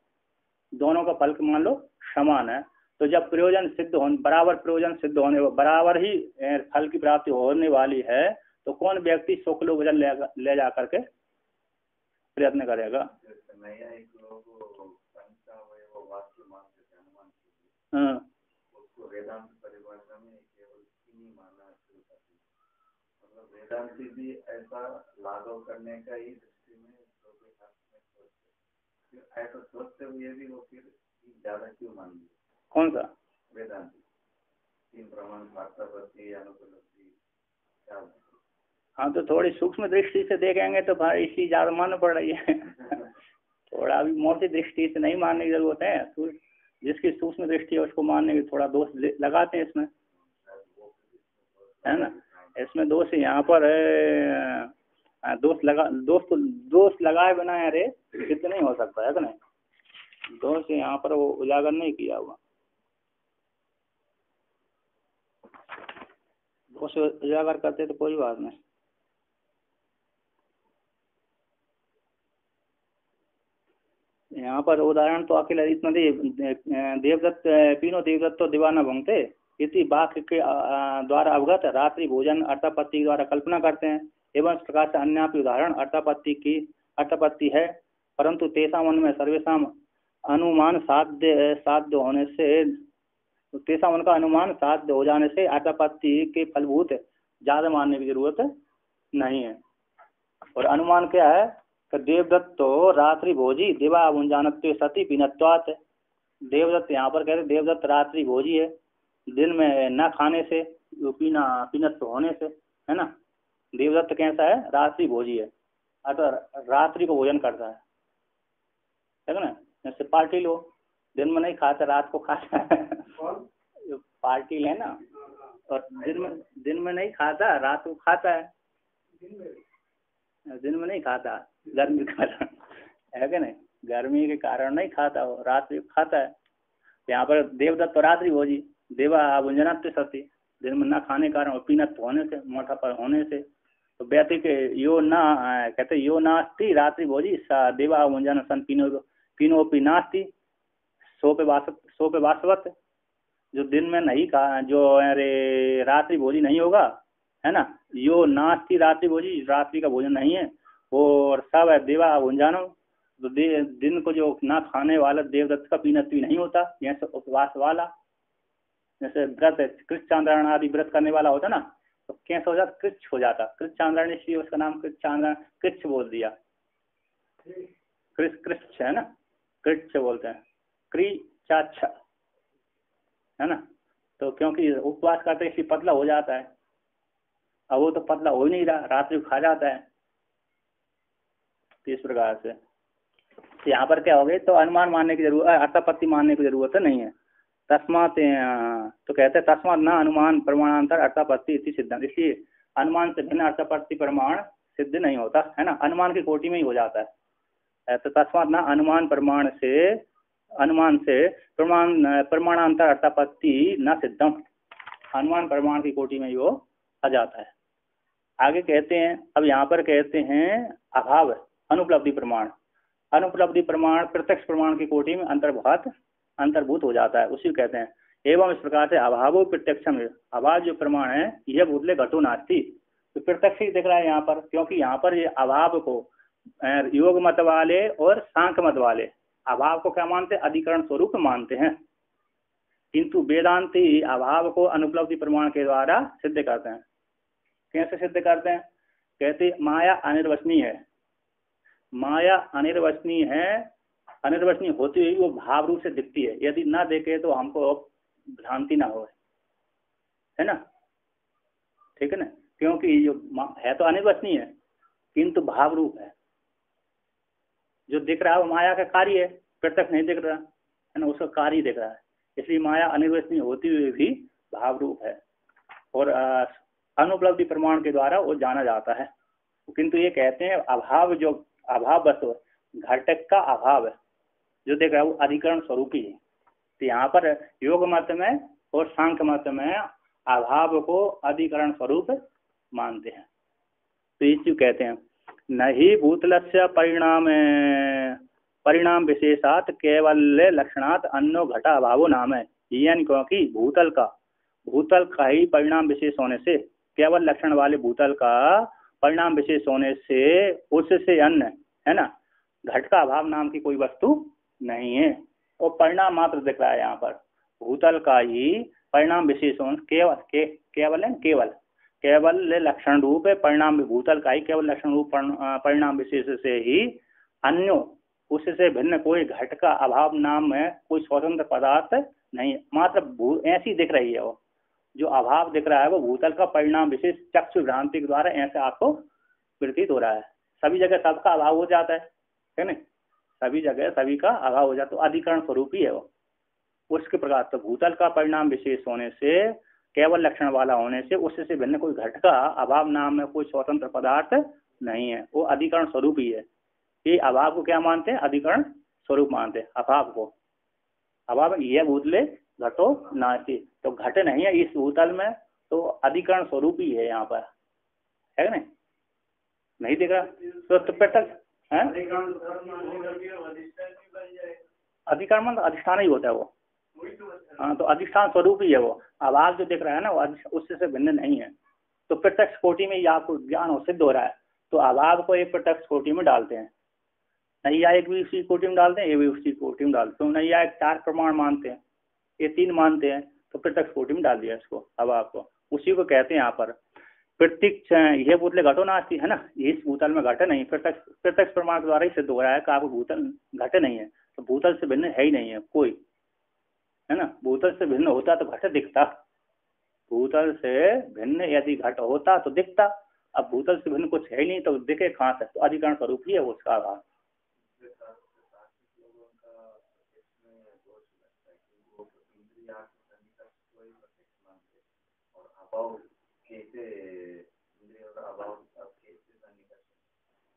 दोनों का फल मान लो समान है। तो जब प्रयोजन सिद्ध होने बराबर प्रयोजन सिद्ध होने बराबर ही फल की प्राप्ति होने वाली है, तो कौन व्यक्ति 100 किलो वजन ले जा करके प्रयत्न करेगा। वेदांती भी ऐसा लागू करने का ही दृष्टि में ऐसा सोचते हुए भी वो फिर ज्यादा क्यों मान लिया। कौन सा वेदांती 3 प्रमाण अर्थापत्ति अनुपलब्धि। हाँ, तो थोड़ी सूक्ष्म दृष्टि से देखेंगे तो भाई इसी ज्यादा मानना पड़ रही है थोड़ा अभी मोटी दृष्टि से नहीं मानने की जरूरत है, तो जिसकी सूक्ष्म दृष्टि है उसको मानने की थोड़ा दोष लगाते हैं इसमें, है ना। इसमें दोष यहाँ पर है, दोष लगाए बिना अरे सिद्ध नहीं हो सकता है कि नहीं। दोष यहाँ पर वो उजागर नहीं किया हुआ, दोष उजागर करते तो कोई बात नहीं। यहाँ पर उदाहरण तो अखिल इतना देवदत्त पीनो देवदत्त तो दीवाना भंगते इसी वाक्य के द्वारा अवगत रात्रि भोजन अर्थापत्ति द्वारा कल्पना करते हैं। एवं इस प्रकार से अन्य उदाहरण अर्थापत्ति है, परंतु तेषाम उनमें सर्वेशा अनुमान साध्य होने से तेषाम उनका अनुमान साध्य हो जाने से अर्थापत्ति के फलभूत ज्यादा मानने की जरूरत नहीं है। और अनुमान क्या है कि देवदत्त तो रात्रि भोजी देवा भुंजानत्व सती पीनत्वात। देवदत्त यहाँ पर कहते देवदत्त रात्रि भोजी है, दिन में न खाने से पीनत्व होने से, है ना। देवदत्त कैसा है, रात्रि भोजी है, अतः रात्रि को भोजन करता है ना। जैसे पार्टी लो, दिन में नहीं खाता रात को खाता है पार्टी है ना, और दिन में नहीं खाता रात को खाता है, दिन में नहीं खाता गर्मी के कारण, है क्या नहीं, गर्मी के कारण नहीं खाता हो, रात्रि को खाता है। यहाँ पर देवदत्त तो रात्रि भोजी देवा भुंजनात्व सती, दिन में न खाने के कारण और पीनत्व होने से मोटापा होने से, तो व्यक्ति के यो ना कहते यो नास्ती रात्रि भोजी सा देवा भुंजन सन पीनोपी नास्ती सो पे वासवत। जो दिन में नहीं खा जो अरे रात्रि भोजी नहीं होगा, है ना, यो नास्ती रात्रि भोजी रात्रि का भोजन नहीं है, और सब है देवा भुंजानो, तो दिन को जो ना खाने वाला देवदत्त का पीनत्व नहीं होता, जैसे उपवास वाला, जैसे व्रत कृष्ण चांद्रायण आदि व्रत करने वाला होता ना, तो कैसे हो जाता, कृच्छ हो जाता, कृष्ण चांद्रायण, इसलिए उसका नाम कृष्ण चांद्रायण कृच्छ बोल दिया, कृच्छ है ना, कृच्छ बोलते हैं, क्रीचाच्छ है ना। तो क्योंकि उपवास करते इसलिए पतला हो जाता है, अब वो तो पतला हो ही नहीं रहा, रात्रि को खा जाता है, तो इस प्रकार से यहाँ पर क्या हो गई, तो अनुमान मानने की जरूरत, अर्थापत्ति मानने की जरूरत नहीं है। तस्मात तो कहते हैं तस्मात न अनुमान प्रमाणांतर अर्थापत्ति इति सिद्धांत, इसलिए अनुमान से भिन्न अर्थापत्ति प्रमाण सिद्ध नहीं होता, है ना, अनुमान की कोटि में ही हो जाता है। तो तस्मात न अनुमान से प्रमाणांतर अर्थापत्ति न सिद्धम, अनुमान प्रमाण की कोटि में ही वो आ जाता है। आगे कहते हैं, अब यहाँ पर कहते हैं अभाव अनुपलब्धि प्रमाण, अनुपलब्धि प्रमाण प्रत्यक्ष प्रमाण की कोटि में अंतर्भूत हो जाता है, उसी कहते हैं। एवं इस प्रकार से अभावो प्रत्यक्षम, अभाव जो प्रमाण है यह भूतले घटो नास्ति, तो प्रत्यक्ष ही दिख रहा है यहाँ पर, क्योंकि यहाँ पर ये अभाव को योग मत वाले और सांख्य मत वाले अभाव को क्या मानते हैं, अधिकरण स्वरूप मानते हैं, किंतु वेदांती अभाव को अनुपलब्धि प्रमाण के द्वारा सिद्ध करते हैं। कैसे सिद्ध करते हैं, कहते माया अनिर्वचनीय है, माया अनिर्वचनीय है, अनिर्वचनीय होती हुई वो भाव रूप से दिखती है। यदि ना देखे तो हमको भ्रांति ना हो, है ना, ठीक है ना, क्योंकि जो है तो अनिर्वचनीय है किंतु भाव रूप है। जो दिख रहा है वो माया का कार्य है, प्रत्यक्ष नहीं दिख रहा है ना, उसका कार्य दिख रहा है। इसलिए माया अनिर्वचनीय होती हुई भी भाव रूप है और अनुपलब्धि प्रमाण के द्वारा वो जाना जाता है। किंतु ये कहते हैं अभाव, जो अभाव वस्तु घटक का अभाव है जो देख रहा है वो अधिकरण स्वरूप ही है। तो यहाँ पर योग मत में और सांख्य मत में अभाव को अधिकरण स्वरूप मानते हैं। तो इस कहते हैं नहीं भूतलस्य परिणाम विशेषात केवल लक्षणात् अन्यो घटा अभावो नाम है। यानी क्योंकि भूतल का ही परिणाम विशेष होने से, केवल लक्षण वाले भूतल का परिणाम विशेष होने से उससे अन्य, है ना, घट का अभाव नाम की कोई वस्तु नहीं है। और परिणाम मात्र दिख रहा है यहाँ पर, भूतल का ही परिणाम विशेष होने केवल लक्षण रूप है परिणाम, भूतल का ही केवल लक्षण रूप परिणाम विशेष से ही अन्यो उससे भिन्न कोई घट का अभाव नाम में कोई स्वतंत्र पदार्थ नहीं है। मात्र ऐसी दिख रही है, वो जो अभाव दिख रहा है वो भूतल का परिणाम विशेष चक्षु भ्रांति के द्वारा ऐसे आपको प्रतीत हो रहा है। सभी जगह सबका अभाव हो जाता है ना, सभी जगह सभी का अभाव हो जाता है, तो अधिकरण स्वरूप ही है वो उसके प्रकार। तो भूतल का परिणाम विशेष होने से, केवल लक्षण वाला होने से उससे भिन्न कोई घट का अभाव नाम में कोई स्वतंत्र पदार्थ नहीं है, वो अधिकरण स्वरूप ही है। ये अभाव को क्या मानते हैं? अधिकरण स्वरूप मानते हैं अभाव को। अभाव यह भूतले घटो नास्ति, तो घट नहीं है इस भूतल में, तो अधिकरण स्वरूप ही है यहाँ पर, है ना, नहीं दिख रहा तो प्रत्यक्ष है। अधिकरण मतलब अधिष्ठान ही होता है वो, हाँ, तो अधिष्ठान स्वरूप ही है वो। अभाव जो दिख रहा है ना वो उससे भिन्न नहीं है। तो प्रत्यक्ष कोटि में ये आपको ज्ञान सिद्ध हो रहा है, तो अभाव को एक प्रत्यक्ष कोटि में डालते हैं, नैयायिक भी उसी कोटि में डालते हैं, ये भी उसी कोटि में डालते हैं। तो नैयायिक 4 प्रमाण मानते हैं, ये 3 मानते हैं, तो प्रत्यक्ष कोटि में डाल दिया इसको, अभाव को। उसी को कहते हैं यहाँ पर प्रत्यक्ष। यह भूतले घटो नास्ति, है ना, इस भूतल में घट नहीं, प्रत्यक्ष प्रमाण के द्वारा ही सिद्ध हो रहा है कि आपको भूतल घट नहीं है, तो भूतल से भिन्न है ही नहीं है कोई, है ना। भूतल से भिन्न होता तो घट दिखता, भूतल से भिन्न यदि घट होता तो दिखता। अब भूतल से भिन्न कुछ है ही नहीं, तो दिखे कहाँ से? तो अधिकरण स्वरूप ही है उसका अभाव।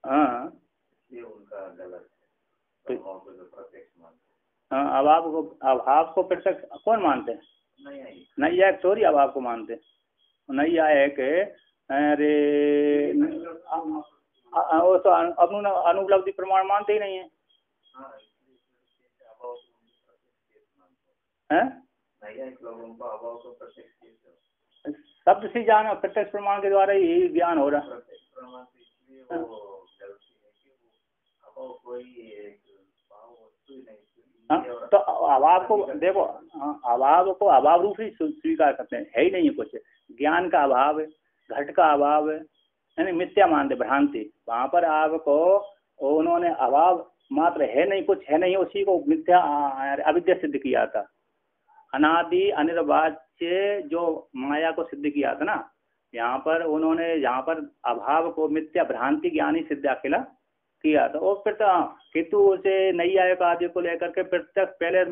हाँ, हाँ, अभाव को प्रत्यक्ष कौन मानते हैं? नैयायिक थोड़ी अभाव को मानते, नैयायिक अरे वो तो अनुपलब्धि प्रमाण मानते ही नहीं है, शब्द से जान, प्रत्यक्ष प्रमाण के द्वारा यही ज्ञान हो रहा। तो अभाव को देखो, अभाव को अभाव रूप ही स्वीकार करते हैं, है ही नहीं कुछ, ज्ञान का अभाव है, घट का अभाव है, यानी मिथ्या मानते, भ्रांति। वहां पर आपको उन्होंने अभाव मात्र है नहीं, कुछ है नहीं, उसी को मिथ्या अविद्या सिद्ध किया था। अनादि अनिर्वाच्य जो माया को सिद्ध किया था ना, यहाँ पर उन्होंने यहाँ पर अभाव को मिथ्या भ्रांति ज्ञानी सिद्ध अकेला किया था। और फिर किंतु उसे नैयायिक आदि को लेकर के प्रत्यक्ष पहले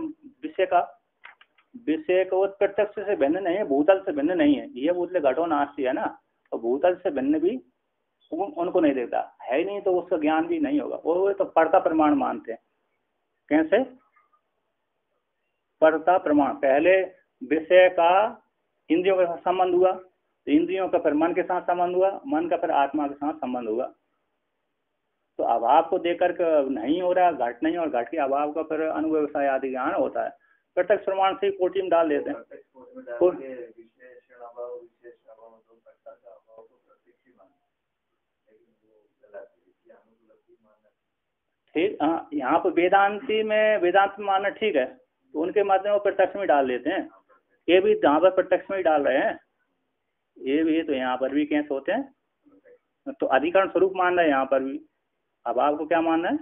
विषय को प्रत्यक्ष से भिन्न नहीं है, भूतल से भिन्न नहीं है, ये भूतले घटो नास्ति है ना, तो भूतल से भिन्न भी उनको नहीं देता है ही नहीं, तो उसका ज्ञान भी नहीं होगा। और वो तो पड़ता प्रमाण मानते हैं। कैसे? पड़ता प्रमाण, पहले विषय का इंद्रियों के साथ संबंध हुआ, तो इंद्रियों का फिर मन के साथ संबंध हुआ, मन का फिर आत्मा के साथ संबंध हुआ। तो अभाव को देकर के नहीं हो रहा, घट नहीं, और घट के अभाव का फिर अनुव्यवसाय आदि ज्ञान होता है। प्रत्यक्ष प्रमाण से कोटि में डाल देते हैं। ठीक, हाँ, यहाँ पर वेदांत में मानना ठीक है, तो उनके मत में वो प्रत्यक्ष में डाल देते हैं। ये भी जहाँ पर प्रत्यक्ष में ही डाल रहे हैं, ये भी तो यहाँ पर भी कैसे होते हैं, तो अधिकरण स्वरूप मान रहे हैं यहाँ पर भी। अभाव को क्या मानना है?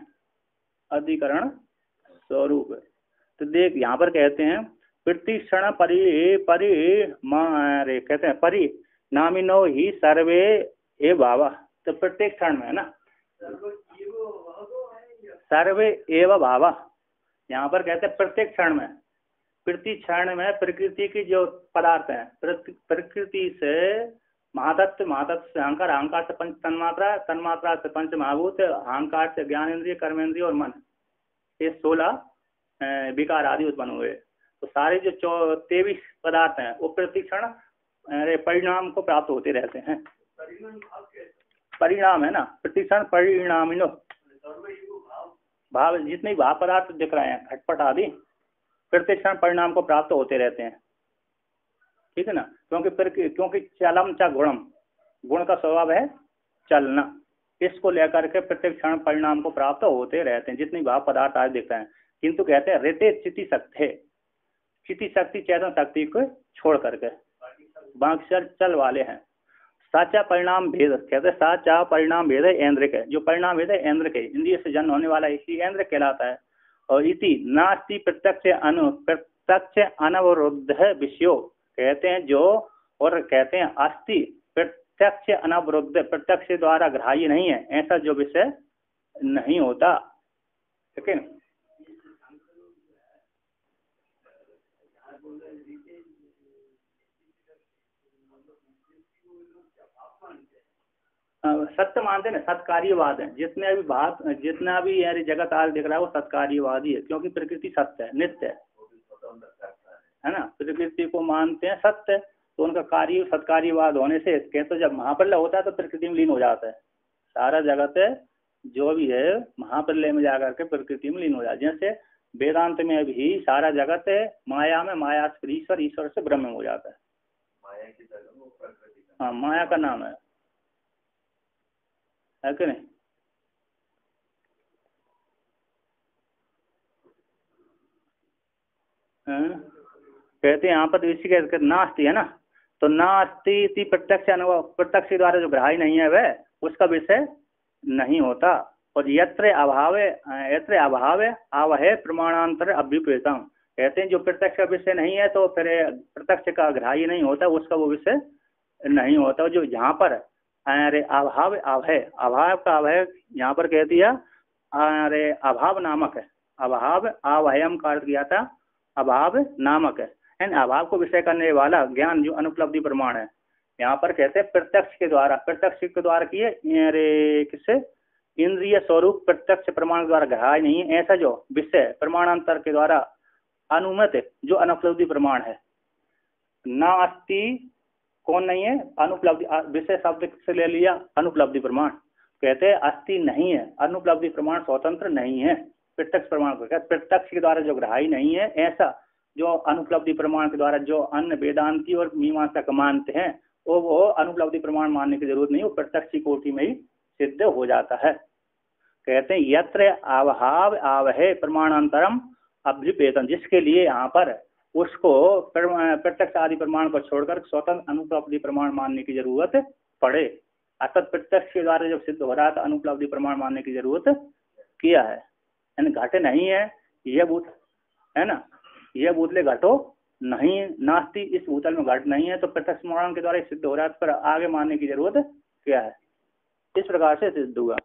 अधिकरण स्वरूप। तो देख यहाँ पर कहते हैं प्रतिक्षण कहते हैं परिणामिनो ही सर्वे ए भावा। तो प्रत्येक क्षण में है ना, सर्वे एव भावा। यहाँ पर कहते हैं प्रत्येक क्षण में, प्रति क्षण में प्रकृति की जो पदार्थ है, प्रकृति से महातत्व, महातत्व से अहंकार, अहंकार से पंच तन्मात्रा, तन्मात्रा से पंच महाभूत, अहंकार से ज्ञानेन्द्रिय, कर्मेंद्रिय और मन, ये 16 विकार आदि उत्पन्न हुए। तो सारे जो 23 पदार्थ हैं वो प्रतिक्षण परिणाम को प्राप्त होते रहते हैं। परिणाम है ना, प्रतिक्षण परिणामिनो भाव, जितने भाव पदार्थ दिख रहे हैं घटपट आदि प्रतिक्षण परिणाम को प्राप्त होते रहते हैं। ठीक है ना, क्योंकि चलम च गुणम, गुण का स्वभाव है चलना, इसको लेकर के प्रतिक्षण परिणाम को प्राप्त होते रहते हैं जितने भाव पदार्थ आदि दिख रहे हैं। किंतु कहते हैं रेते चिति शक्ति, चिति शक्ति चेतन शक्ति को छोड़ करके बाकी चल वाले हैं। साचा परिणाम भेद, कहते हैं साचा परिणाम भेद है इंद्र के, जो परिणाम भेद है इंद्र के, इंद्रिय से जन्म होने वाला इसी इंद्र कहलाता है। और इति नास्ति प्रत्यक्ष अनवरुद्ध विषयो, कहते हैं जो, और कहते हैं अस्ति प्रत्यक्ष अनवरुद्ध, प्रत्यक्ष द्वारा ग्राह्य नहीं है ऐसा जो विषय नहीं होता। ठीक है, सत्य मानते हैं, सत्कार्यवाद है। जितना भी यार जगत आज दिख रहा है वो सत्कार्यवादी है, क्योंकि प्रकृति सत्य है, नित्य है ना। प्रकृति को मानते हैं सत्य, तो उनका कार्य सत्कार्यवाद होने से कहते जब महाप्रलय होता है तो प्रकृति में लीन हो जाता है। सारा जगत है जो भी है महाप्रलय में जाकर के प्रकृति में लीन हो जाता है। जैसे वेदांत में भी सारा जगत है माया में, माया से ईश्वर, ईश्वर से ब्रह्म हो जाता है। माया की जगह वो प्रकृति, हाँ माया का नाम है कि नहीं। कहते हैं यहाँ पर इसी के नास्ति है ना, तो नास्ति प्रत्यक्ष अनुभव, प्रत्यक्ष द्वारा जो ग्राह्य नहीं है वह उसका विषय नहीं होता। और यत्र अभाव आवहे प्रमाणांतर अभ्युपेतम, कहते हैं जो प्रत्यक्ष का विषय नहीं है तो फिर प्रत्यक्ष का ग्राह्य नहीं होता, उसका वो विषय नहीं होता। जो यहाँ पर अरे अभाव आवहे, अभाव का आवहे यहाँ पर कह दिया, अरे अभाव नामक है, अभाव आवहयम का अर्थ किया था, अभाव नामक है। अभाव को विषय करने वाला ज्ञान जो अनुपलब्धि प्रमाण है, यहाँ पर कहते हैं प्रत्यक्ष के द्वारा, प्रत्यक्ष के द्वारा किए अरे किससे, इंद्रिय स्वरूप प्रत्यक्ष प्रमाण के द्वारा ग्राह्य नहीं है ऐसा जो विषय प्रमाणांतर के द्वारा अनुमत जो अनुपलब्धि प्रमाण है। ना अस्ति कौन नहीं है, अनुपलब्धि, विषय शब्द से ले लिया अनुपलब्धि प्रमाण, कहते हैं अस्ति नहीं है, अनुपलब्धि प्रमाण स्वतंत्र नहीं है प्रत्यक्ष प्रमाण को, प्रत्यक्ष के द्वारा जो ग्राह्य नहीं है ऐसा जो अनुपलब्धि प्रमाण के द्वारा जो अन्य वेदांती और मीमांसक मानते हैं वो अनुपलब्धि प्रमाण मानने की जरूरत नहीं, वो प्रत्यक्ष कोटि में ही सिद्ध हो जाता है। कहते हैं यत्र अभाव आवहे प्रमाणांतरम अभ्युपेतम, जिसके लिए यहाँ पर उसको प्रत्यक्ष आदि प्रमाण को छोड़कर स्वतंत्र अनुपलब्धि प्रमाण मानने की जरूरत पड़े। अर्थात प्रत्यक्ष के द्वारा जब सिद्ध हो रहा था अनुपलब्धि प्रमाण मानने की जरूरत किया है, यानी घटे नहीं है यह भूत है ना, यह भूतले घटो नहीं नास्ति, इस भूतल में घट नहीं है तो प्रत्यक्ष प्रमाण के द्वारा सिद्ध हो रहा है, पर आगे मानने की जरूरत क्या है, इस प्रकार से सिद्ध हुआ।